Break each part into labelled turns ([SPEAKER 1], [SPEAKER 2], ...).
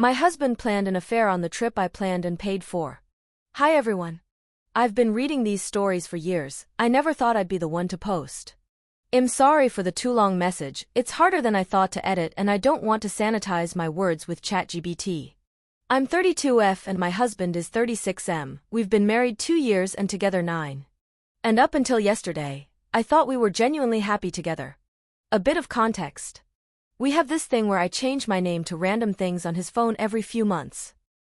[SPEAKER 1] My husband planned an affair on the trip I planned and paid for. Hi everyone. I've been reading these stories for years. I never thought I'd be the one to post. I'm sorry for the too long message. It's harder than I thought to edit and I don't want to sanitize my words with ChatGPT. I'm 32F and my husband is 36M. We've been married 2 years and together 9. And up until yesterday, I thought we were genuinely happy together. A bit of context. We have this thing where I change my name to random things on his phone every few months.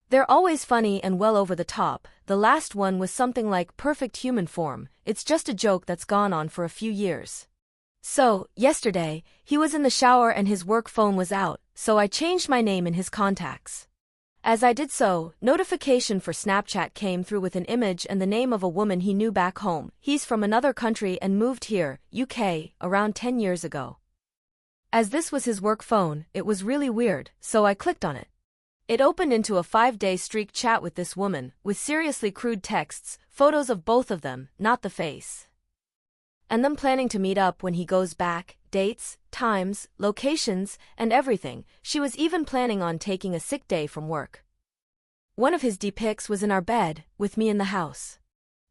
[SPEAKER 1] They're always funny and well over the top. The last one was something like perfect human form. It's just a joke that's gone on for a few years. So, yesterday, he was in the shower and his work phone was out, so I changed my name in his contacts. As I did so, notification for Snapchat came through with an image and the name of a woman he knew back home. He's from another country and moved here, UK, around 10 years ago. As this was his work phone, it was really weird, so I clicked on it. It opened into a 5-day streak chat with this woman, with seriously crude texts, photos of both of them, not the face. And them planning to meet up when he goes back, dates, times, locations, and everything. She was even planning on taking a sick day from work. One of his dpics was in our bed, with me in the house.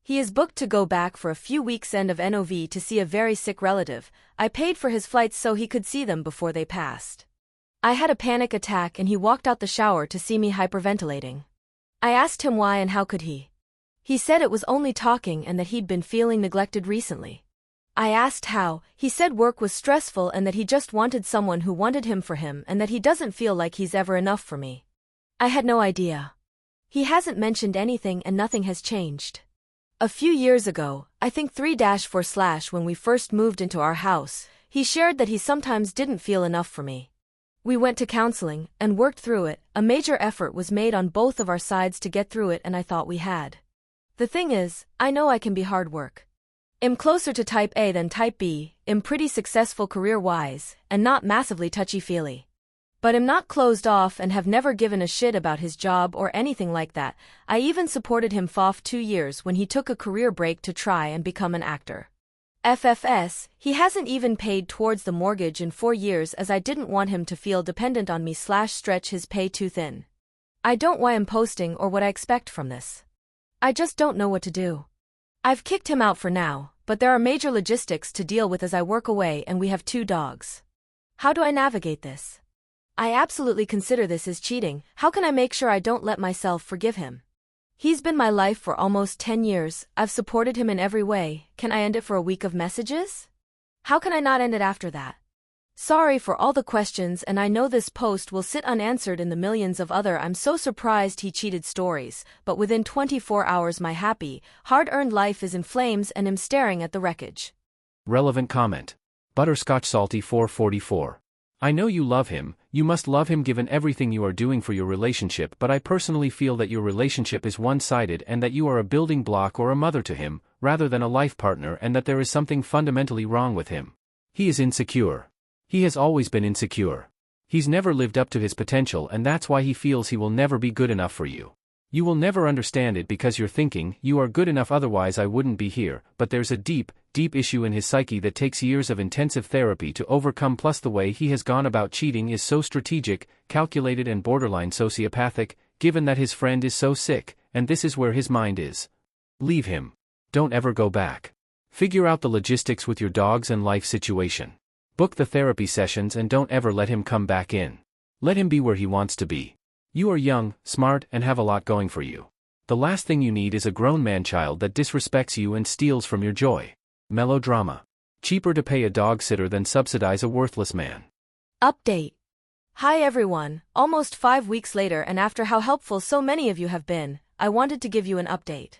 [SPEAKER 1] He is booked to go back for a few weeks end of NOV to see a very sick relative. I paid for his flights so he could see them before they passed. I had a panic attack and he walked out the shower to see me hyperventilating. I asked him why and how could he. He said it was only talking and that he'd been feeling neglected recently. I asked how. He said work was stressful and that he just wanted someone who wanted him for him and that he doesn't feel like he's ever enough for me. I had no idea. He hasn't mentioned anything and nothing has changed. A few years ago, I think 3-4/ when we first moved into our house, he shared that he sometimes didn't feel enough for me. We went to counseling and worked through it. A major effort was made on both of our sides to get through it and I thought we had. The thing is, I know I can be hard work. I'm closer to type A than type B, I'm pretty successful career-wise, and not massively touchy-feely. But I'm not closed off and have never given a shit about his job or anything like that. I even supported him for 2 years when he took a career break to try and become an actor. FFS, he hasn't even paid towards the mortgage in 4 years as I didn't want him to feel dependent on me / stretch his pay too thin. I don't know why I'm posting or what I expect from this. I just don't know what to do. I've kicked him out for now, but there are major logistics to deal with as I work away and we have 2 dogs. How do I navigate this? I absolutely consider this as cheating. How can I make sure I don't let myself forgive him? He's been my life for almost 10 years, I've supported him in every way. Can I end it for a week of messages? How can I not end it after that? Sorry for all the questions and I know this post will sit unanswered in the millions of other I'm so surprised he cheated stories, but within 24 hours my happy, hard-earned life is in flames and I'm staring at the wreckage.
[SPEAKER 2] Relevant comment. Butterscotch Salty 444. I know you love him, you must love him given everything you are doing for your relationship, but I personally feel that your relationship is one-sided and that you are a building block or a mother to him, rather than a life partner, and that there is something fundamentally wrong with him. He is insecure. He has always been insecure. He's never lived up to his potential and that's why he feels he will never be good enough for you. You will never understand it because you're thinking, you are good enough otherwise I wouldn't be here, but there's a deep issue in his psyche that takes years of intensive therapy to overcome, plus the way he has gone about cheating is so strategic, calculated and borderline sociopathic, given that his friend is so sick, and this is where his mind is. Leave him. Don't ever go back. Figure out the logistics with your dogs and life situation. Book the therapy sessions and don't ever let him come back in. Let him be where he wants to be. You are young, smart, and have a lot going for you. The last thing you need is a grown man-child that disrespects you and steals from your joy. Melodrama. Cheaper to pay a dog sitter than subsidize a worthless man.
[SPEAKER 1] Update. Hi everyone, almost 5 weeks later and after how helpful so many of you have been, I wanted to give you an update.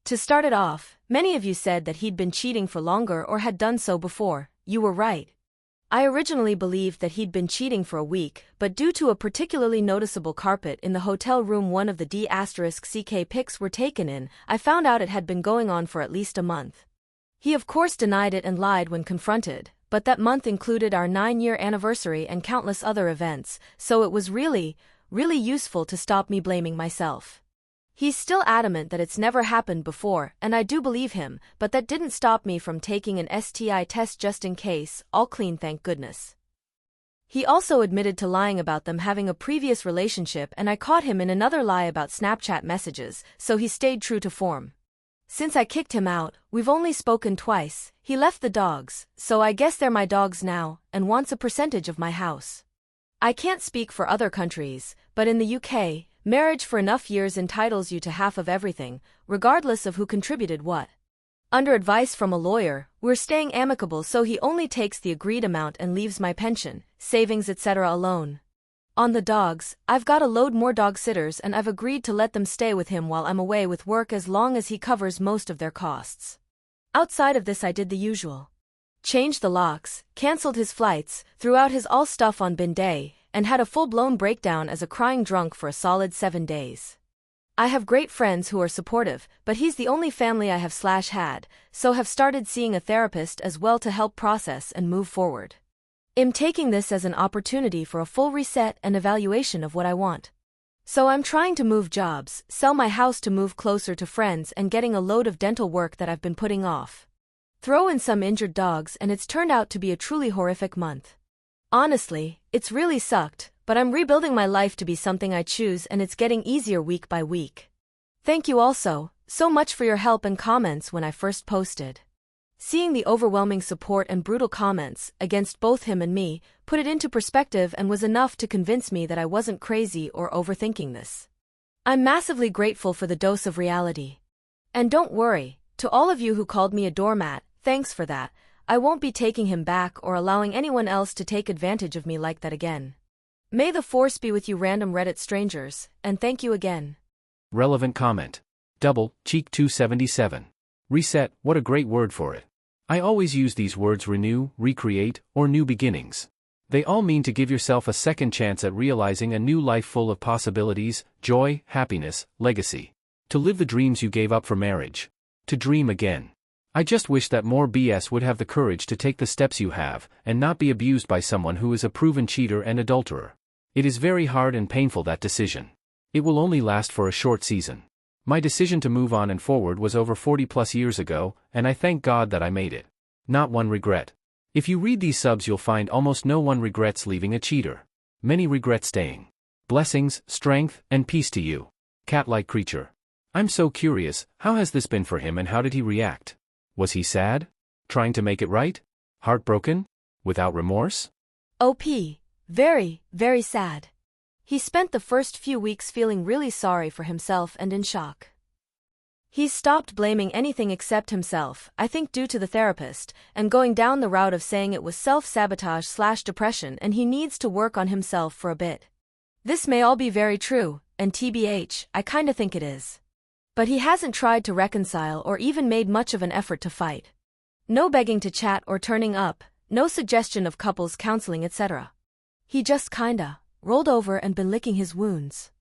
[SPEAKER 1] To start it off, many of you said that he'd been cheating for longer or had done so before. You were right. I originally believed that he'd been cheating for a week, but due to a particularly noticeable carpet in the hotel room one of the D**CK pics were taken in, I found out it had been going on for at least a month. He of course denied it and lied when confronted, but that month included our 9-year anniversary and countless other events, so it was really useful to stop me blaming myself. He's still adamant that it's never happened before, and I do believe him, but that didn't stop me from taking an STI test just in case, all clean thank goodness. He also admitted to lying about them having a previous relationship, and I caught him in another lie about Snapchat messages, so he stayed true to form. Since I kicked him out, we've only spoken twice. He left the dogs, so I guess they're my dogs now, and wants a percentage of my house. I can't speak for other countries, but in the UK, marriage for enough years entitles you to half of everything, regardless of who contributed what. Under advice from a lawyer, we're staying amicable, so he only takes the agreed amount and leaves my pension, savings etc. alone. On the dogs, I've got a load more dog sitters and I've agreed to let them stay with him while I'm away with work as long as he covers most of their costs. Outside of this I did the usual. Changed the locks, cancelled his flights, threw out his all stuff on bin day, and had a full-blown breakdown as a crying drunk for a solid 7 days. I have great friends who are supportive, but he's the only family I have/had, so have started seeing a therapist as well to help process and move forward. I'm taking this as an opportunity for a full reset and evaluation of what I want. So I'm trying to move jobs, sell my house to move closer to friends, and getting a load of dental work that I've been putting off. Throw in some injured dogs and it's turned out to be a truly horrific month. Honestly, it's really sucked, but I'm rebuilding my life to be something I choose, and it's getting easier week by week. Thank you also so much for your help and comments when I first posted. Seeing the overwhelming support and brutal comments against both him and me put it into perspective and was enough to convince me that I wasn't crazy or overthinking this. I'm massively grateful for the dose of reality. And don't worry, to all of you who called me a doormat, thanks for that. I won't be taking him back or allowing anyone else to take advantage of me like that again. May the force be with you, random Reddit strangers, and thank you again.
[SPEAKER 2] Relevant comment. Double, cheek 277. Reset, what a great word for it. I always use these words: renew, recreate, or new beginnings. They all mean to give yourself a second chance at realizing a new life full of possibilities, joy, happiness, legacy. To live the dreams you gave up for marriage. To dream again. I just wish that more BS would have the courage to take the steps you have, and not be abused by someone who is a proven cheater and adulterer. It is very hard and painful, that decision. It will only last for a short season. My decision to move on and forward was over 40+ years ago, and I thank God that I made it. Not one regret. If you read these subs, you'll find almost no one regrets leaving a cheater. Many regret staying. Blessings, strength, and peace to you, cat-like creature. I'm so curious, how has this been for him and how did he react? Was he sad? Trying to make it right? Heartbroken? Without remorse?
[SPEAKER 1] OP. Very, very sad. He spent the first few weeks feeling really sorry for himself and in shock. He's stopped blaming anything except himself, I think due to the therapist, and going down the route of saying it was self-sabotage/depression and he needs to work on himself for a bit. This may all be very true, and TBH, I kinda think it is. But he hasn't tried to reconcile or even made much of an effort to fight. No begging to chat or turning up, no suggestion of couples counseling etc. He just kinda rolled over and been licking his wounds.